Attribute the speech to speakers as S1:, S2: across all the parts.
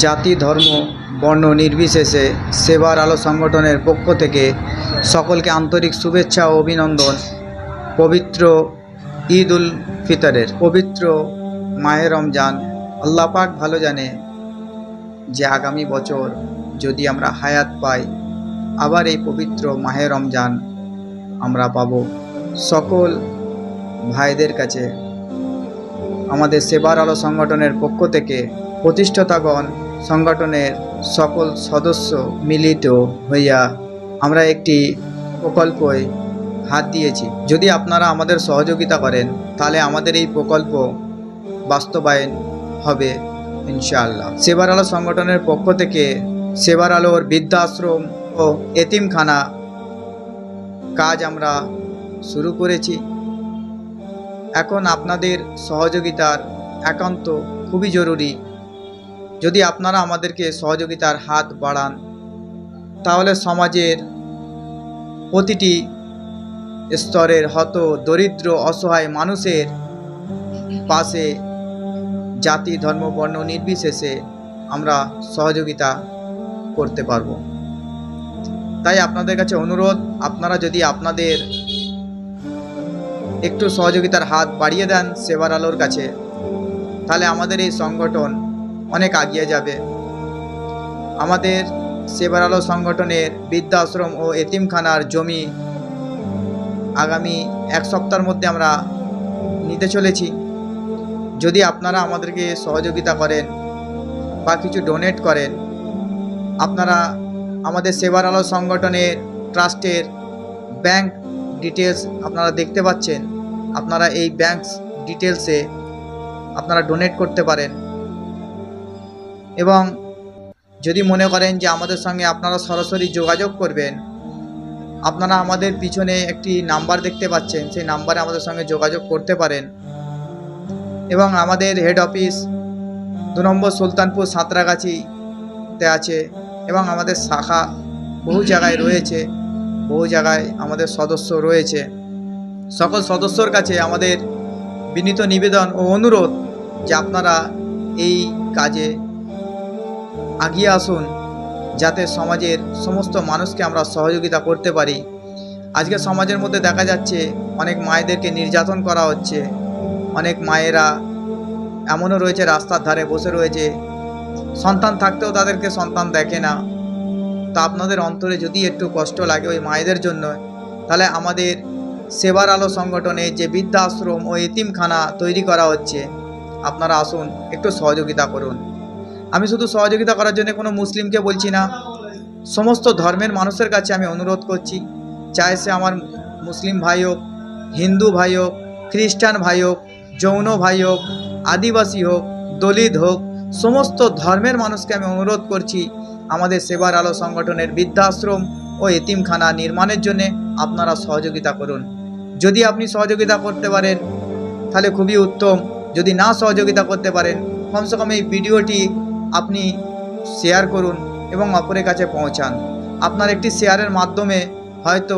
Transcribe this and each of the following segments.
S1: জাতি ধর্ম বর্ণ নির্বিশেষে সেবার আলো সংগঠনের পক্ষ থেকে সকলকে আন্তরিক শুভেচ্ছা ও অভিনন্দন। পবিত্র ঈদ উল ফিতরের পবিত্র মাহে রমজান। আল্লাহ পাক ভালো জানে যে আগামী বছর যদি আমরা হায়াত পাই, আবার এই পবিত্র মাহে রমজান আমরা পাব। সকল ভাইদের কাছে আমাদের সেবার আলো সংগঠনের পক্ষ থেকে প্রতিষ্ঠাতাগণ সংগঠনের সকল সদস্য মিলিত হইয়া আমরা একটি প্রকল্পে হাত দিয়েছি। যদি আপনারা আমাদের সহযোগিতা করেন তাহলে আমাদের এই প্রকল্প বাস্তবায়ন হবে ইনশাআল্লাহ। সেবার আলো সংগঠনের পক্ষ থেকে সেবার আলোর বৃদ্ধাশ্রম ও এতিমখানা কাজ আমরা শুরু করেছি। এখন আপনাদের সহযোগিতার একান্ত খুবই জরুরি। যদি আপনারা আমাদেরকে সহযোগিতার হাত বাড়ান তাহলে সমাজের প্রতিটি স্তরের হত দরিদ্র অসহায় মানুষের পাশে জাতি ধর্ম বর্ণ নির্বিশেষে আমরা সহযোগিতা করতে পারব। তাই আপনাদের কাছে অনুরোধ, আপনারা যদি আপনাদের একটু সহযোগিতার হাত বাড়িয়ে দেন সেবার আলোর কাছে, তাহলে আমাদের এই সংগঠন অনেক এগিয়ে যাবে। আমাদের সেবার আলো সংগঠনের বৃদ্ধাশ্রম ও এতিমখানার জমি আগামী এক সপ্তাহের মধ্যে আমরা নিতে চলেছি। যদি আপনারা আমাদেরকে সহযোগিতা করেন বা কিছু ডোনেট করেন, আপনারা আমাদের সেবার আলো সংগঠনের ট্রাস্টের ব্যাংক ডিটেলস আপনারা দেখতে পাচ্ছেন। আপনারা এই ব্যাংক ডিটেলসে আপনারা ডোনেট করতে পারেন। এবং যদি মনে করেন যে আমাদের সঙ্গে আপনারা সরাসরি যোগাযোগ করবেন, আপনারা আমাদের পিছনে একটি নাম্বার দেখতে পাচ্ছেন, সেই নাম্বারে আমাদের সঙ্গে যোগাযোগ করতে পারেন। এবং আমাদের হেড অফিস 2 নম্বর সুলতানপুর সাঁতরাগাছিতে আছে এবং আমাদের শাখা বহু জায়গায় রয়েছে, বহু জায়গায় আমাদের সদস্য রয়েছে। সকল সদস্যর কাছে আমাদের বিনীত নিবেদন ও অনুরোধ যে আপনারা এই কাজে এগিয়ে আসুন, যাতে সমাজের সমস্ত মানুষকে আমরা সহযোগিতা করতে পারি। আজকে সমাজের মধ্যে দেখা যাচ্ছে অনেক মায়েদেরকে নির্যাতন করা হচ্ছে। অনেক মায়েরা এমনও রয়েছে রাস্তার ধারে বসে রয়েছে, সন্তান থাকতেও তাদেরকে সন্তান দেখে না। তা আপনাদের অন্তরে যদি একটু কষ্ট লাগে ওই মায়েদের জন্য, তাহলে আমাদের সেবার আলো সংগঠনে যে বৃদ্ধাশ্রম ও এতিমখানা তৈরি করা হচ্ছে, আপনারা আসুন একটু সহযোগিতা করুন। আমি শুধু সহযোগিতা করার জন্য কোনো মুসলিমকে বলছি না, সমস্ত ধর্মের মানুষের কাছে আমি অনুরোধ করছি। চাहे সে আমার মুসলিম ভাই হোক, হিন্দু ভাই হোক, খ্রিস্টান ভাই হোক, যৌন ভাই হোক, আদিবাসী হোক, দলিত হোক, সমস্ত ধর্মের মানুষকে আমি অনুরোধ করছি আমাদের সেবার আলো সংগঠনের বৃদ্ধাশ্রম ও এতিমখানা নির্মাণের জন্য আপনারা সহযোগিতা করুন। যদি আপনি সহযোগিতা করতে পারেন তাহলে খুবই উত্তম। যদি না সহযোগিতা করতে পারেন, কমসে কম এই ভিডিওটি আপনি শেয়ার করুন এবং অপরের কাছে পৌঁছান। আপনার একটি শেয়ারের মাধ্যমে হয়তো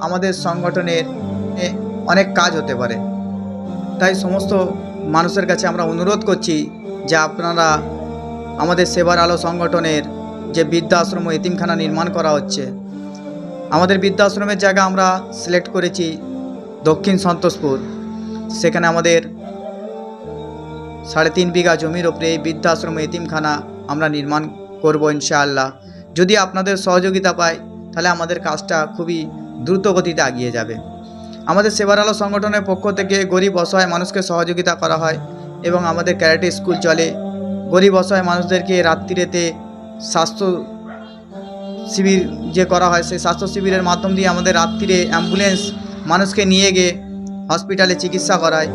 S1: আমাদের সংগঠনের অনেক কাজ হতে পারে। তাই সমস্ত মানুষের কাছে আমরা অনুরোধ করছি যে আপনারা আমাদের সেবার আলো সংগঠনের যে বৃদ্ধাশ্রম ও এতিমখানা নির্মাণ করা হচ্ছে, আমাদের বৃদ্ধাশ্রমের জায়গা আমরা সিলেক্ট করেছি দক্ষিণ সন্তোষপুর। সেখানে আমাদের 3.5 বিঘা জমির ওপরে এই বৃদ্ধাশ্রম এতিমখানা আমরা নির্মাণ করব ইনশাআল্লাহ। যদি আপনাদের সহযোগিতা পাই তাহলে আমাদের কাজটা খুবই দ্রুত গতিতে এগিয়ে যাবে। আমাদের সেবার আলো সংগঠনের পক্ষ থেকে গরিব অসহায় মানুষকে সহযোগিতা করা হয় এবং আমাদের ক্যারাটে স্কুল চলে। গরিব অসহায় মানুষদেরকে রাত্রিরেতে স্বাস্থ্য শিবির যে করা হয়, সেই স্বাস্থ্য শিবিরের মাধ্যম দিয়ে আমাদের রাত্রিরে অ্যাম্বুলেন্স মানুষকে নিয়ে গিয়ে হসপিটালে চিকিৎসা করায়।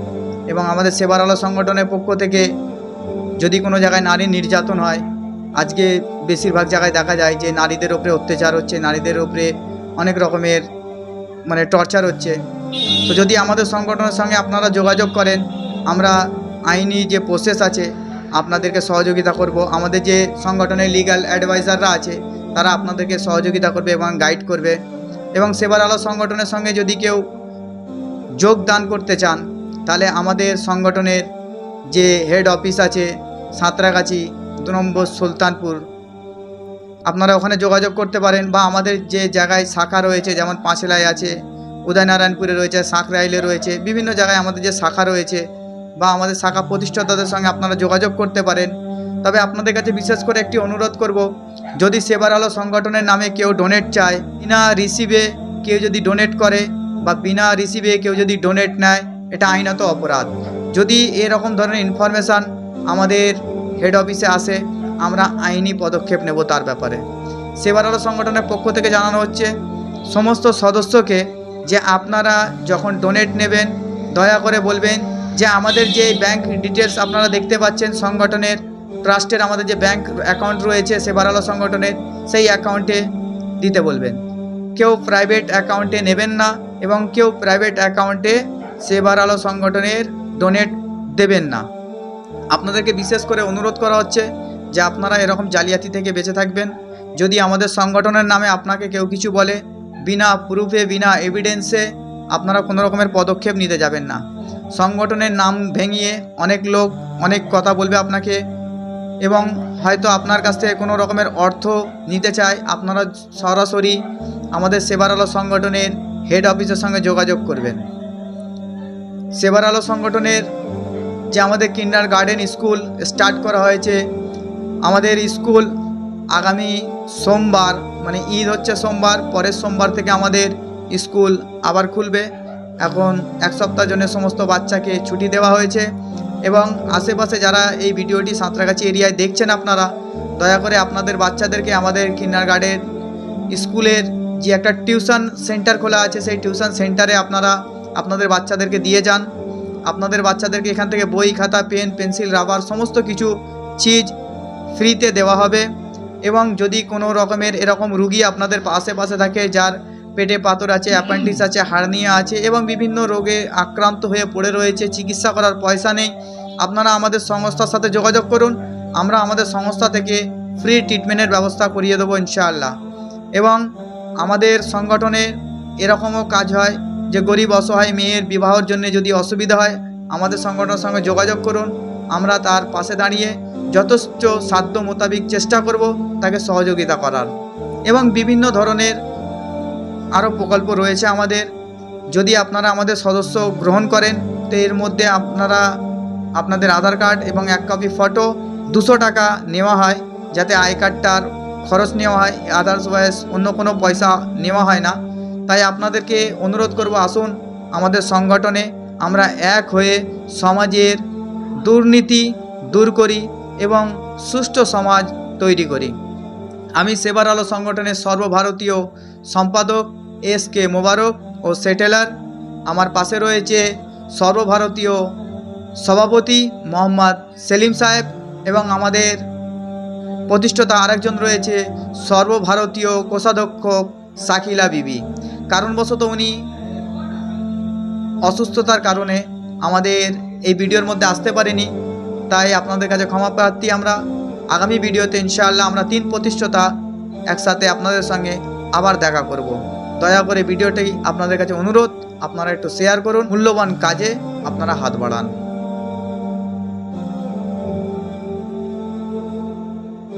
S1: এবং আমাদের সেবার আলো সংগঠনের পক্ষ থেকে যদি কোনো জায়গায় নারী নির্যাতন হয়, আজকে বেশিরভাগ জায়গায় দেখা যায় যে নারীদের ওপরে অত্যাচার হচ্ছে, নারীদের ওপরে অনেক রকমের টর্চার হচ্ছে। তো যদি আমাদের সংগঠনের সঙ্গে আপনারা যোগাযোগ করেন, আমরা আইনি যে প্রসেস আছে আপনাদেরকে সহযোগিতা করব। আমাদের যে সংগঠনের লিগ্যাল অ্যাডভাইজাররা আছে তারা আপনাদেরকে সহযোগিতা করবে এবং গাইড করবে। এবং সেবার আলো সংগঠনের সঙ্গে যদি কেউ যোগদান করতে চান তাহলে আমাদের সংগঠনের যে হেড অফিস আছে সাঁতরাগাছি, 2 নম্বর সুলতানপুর, আপনারা ওখানে যোগাযোগ করতে পারেন। বা আমাদের যে জায়গায় শাখা রয়েছে, যেমন পাঁচলায় আছে, উদয়নারায়ণপুরে রয়েছে, সাঁকরাইলে রয়েছে, বিভিন্ন জায়গায় আমাদের যে শাখা রয়েছে বা আমাদের শাখা প্রতিষ্ঠাতাদের সঙ্গে আপনারা যোগাযোগ করতে পারেন। তবে আপনাদের কাছে বিশেষ করে একটি অনুরোধ করব, যদি সেবার আলো সংগঠনের নামে কেউ ডোনেট চায়, বিনা রিসিভে কেউ যদি ডোনেট করে বা বিনা রিসিভে কেউ যদি ডোনেট নেয়, এটা আইনত অপরাধ। যদি এরকম ধরনের ইনফরমেশান আমাদের হেড অফিসে আসে, আমরা আইনি পদক্ষেপ নেব তার ব্যাপারে। সেবার আলো সংগঠনের পক্ষ থেকে জানানো হচ্ছে সমস্ত সদস্যকে যে আপনারা যখন ডোনেট নেবেন দয়া করে বলবেন যে আমাদের যে ব্যাংক ডিটেলস আপনারা দেখতে পাচ্ছেন সংগঠনের ট্রাস্টের, আমাদের যে ব্যাংক অ্যাকাউন্ট রয়েছে সেবার আলো সংগঠনের, সেই অ্যাকাউন্টে দিতে বলবেন। কেউ প্রাইভেট অ্যাকাউন্টে নেবেন না এবং কেউ প্রাইভেট অ্যাকাউন্টে সেবার আলো সংগঠনের ডোনেট দেবেন না। আপনাদেরকে বিশেষ করে অনুরোধ করা হচ্ছে যে আপনারা এরকম জালিয়াতি থেকে বেঁচে থাকবেন। যদি আমাদের সংগঠনের নামে আপনাকে কেউ কিছু বলে, বিনা প্রুফে বিনা এভিডেন্সে আপনারা কোনো রকমের পদক্ষেপ নিতে যাবেন না। সংগঠনের নাম ভেঙিয়ে অনেক লোক অনেক কথা বলবে আপনাকে এবং হয়তো আপনার কাছ থেকে কোনো রকমের অর্থ নিতে চায়। আপনারা সরাসরি আমাদের সেবার আলো সংগঠনের হেড অফিসের সঙ্গে যোগাযোগ করবেন। সেবার আলো সংগঠনের যে আমাদের কিন্ডার গার্ডেন স্কুল স্টার্ট করা হয়েছে, আমাদের স্কুল আগামী সোমবার, মানে ঈদ হচ্ছে সোমবার, পরের সোমবার থেকে আমাদের স্কুল আবার খুলবে। এখন 1 সপ্তাহ জন্য সমস্ত বাচ্চাকে ছুটি দেওয়া হয়েছে এবং আশেপাশে যারা এই ভিডিওটি সাঁতরাগাছি এরিয়ায় দেখছেন, আপনারা দয়া করে আপনাদের বাচ্চাদেরকে আমাদের কিন্ডার গার্ডেন স্কুলের যে একটা টিউশন সেন্টার খোলা আছে, সেই টিউশন সেন্টারে আপনারা আপনাদের বাচ্চাদেরকে দিয়ে যান। আপনাদের বাচ্চাদেরকে এখান থেকে বই, খাতা, পেন, পেন্সিল, রাবার সমস্ত কিছু চিজ ফ্রিতে দেওয়া হবে। এবং যদি কোনো রকমের এরকম রুগী আপনাদের আশেপাশে থাকে, যার পেটে পাথর আছে, অ্যাপেন্ডিক্স আছে, হার্নিয়া আছে এবং বিভিন্ন রোগে আক্রান্ত হয়ে পড়ে রয়েছে, চিকিৎসা করার পয়সা নেই, আপনারা আমাদের সংস্থার সাথে যোগাযোগ করুন। আমরা আমাদের সংস্থা থেকে ফ্রি ট্রিটমেন্টের ব্যবস্থা করিয়ে দেবো ইনশাআল্লাহ। এবং আমাদের সংগঠনে এরকমও কাজ হয় যে গরিব অসহায় মেয়ের বিবাহের জন্য যদি অসুবিধা হয়, আমাদের সংগঠনের সঙ্গে যোগাযোগ করুন। আমরা তার পাশে দাঁড়িয়ে যথেষ্ট সাধ্য মোতাবিক চেষ্টা করব তাকে সহযোগিতা করার। এবং বিভিন্ন ধরনের আরও প্রকল্প রয়েছে আমাদের। যদি আপনারা আমাদের সদস্য গ্রহণ করেন, তো এর মধ্যে আপনারা আপনাদের আধার কার্ড এবং 1 কপি ফটো 200 টাকা নেওয়া হয়, যাতে আই কার্ডটার খরচ নেওয়া হয়, আদার্সওয়াইজ অন্য কোনো পয়সা নেওয়া হয় না। তাই আপনাদেরকে অনুরোধ করব, আসুন আমাদের সংগঠনে আমরা এক হয়ে সমাজের দুর্নীতি দূর করি এবং সুষ্ঠু সমাজ তৈরি করি। আমি সেবার আলো সংগঠনের সর্বভারতীয় সম্পাদক SK মোবারক ও সেটেলার। আমার পাশে রয়েছে সর্বভারতীয় সভাপতি মোহাম্মদ সেলিম সাহেব এবং আমাদের প্রতিষ্ঠাতা আরেকজন রয়েছে সর্বভারতীয় কোষাধ্যক্ষ শাকিলা বিবি। কারণবশত উনি অসুস্থতার কারণে আমাদের এই ভিডিওর মধ্যে আসতে পারেনি, তাই আপনাদের কাছে ক্ষমা প্রার্থী। আমরা আগামী ভিডিওতে ইনশাআল্লাহ আমরা 3 প্রতিষ্ঠাতা একসাথে আপনাদের সঙ্গে আবার দেখা করব। দয়া করে ভিডিওটি আপনাদের কাছে অনুরোধ, আপনারা একটু শেয়ার করুন, মূল্যবান কাজে আপনারা হাত বাড়ান।